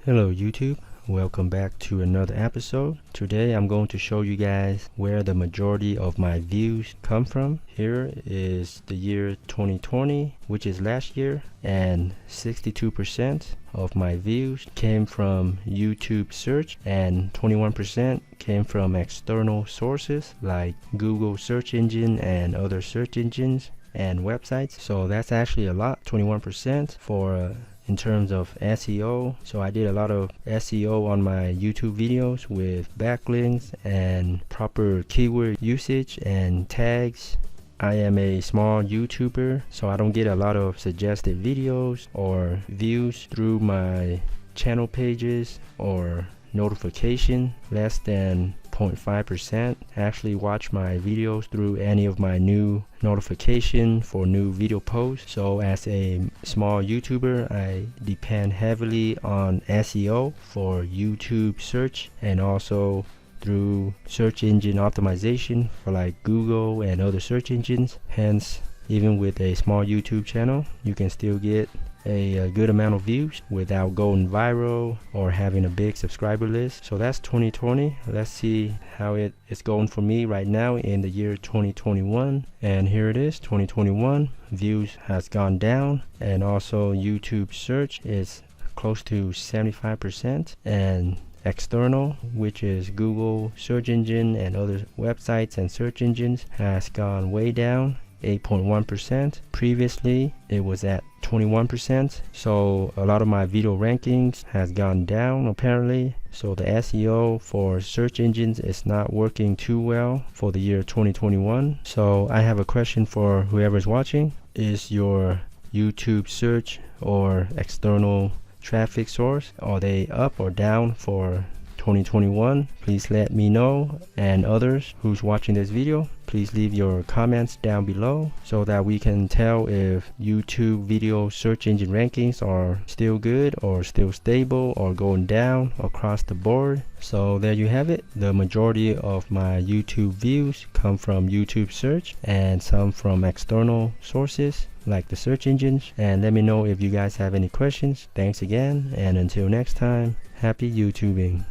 Hello YouTube, welcome back to another episode. Today I'm going to show you guys where the majority of my views come from. Here is the year 2020, which is last year, and 62% of my views came from YouTube search and 21% came from external sources like Google search engine and other search engines and websites. So that's actually a lot, 21% for in terms of SEO. So I did a lot of SEO on my YouTube videos with backlinks and proper keyword usage and tags. I am a small YouTuber, so I don't get a lot of suggested videos or views through my channel pages or notification. Less than 0.5% actually watch my videos through any of my new notification for new video posts. So as a small YouTuber, I depend heavily on SEO for YouTube search and also through search engine optimization for like Google and other search engines. Hence, even with a small YouTube channel, you can still get a good amount of views without going viral or having a big subscriber list. So that's 2020. Let's see how it is going for me right now in the year 2021. And here it is, 2021. Views has gone down, and also YouTube search is close to 75%, and external, which is Google search engine and other websites and search engines, has gone way down, 8.1%. Previously it was at 21%. So a lot of my video rankings has gone down apparently. So the SEO for search engines is not working too well for the year 2021. So I have a question for whoever's watching. Is your YouTube search or external traffic source, are they up or down for 2021? Please let me know, and others who's watching this video, please leave your comments down below so that we can tell if YouTube video search engine rankings are still good or still stable or going down across the board. So there you have it. The majority of my YouTube views come from YouTube search and some from external sources like the search engines. And let me know if you guys have any questions. Thanks again, and until next time, happy YouTubing.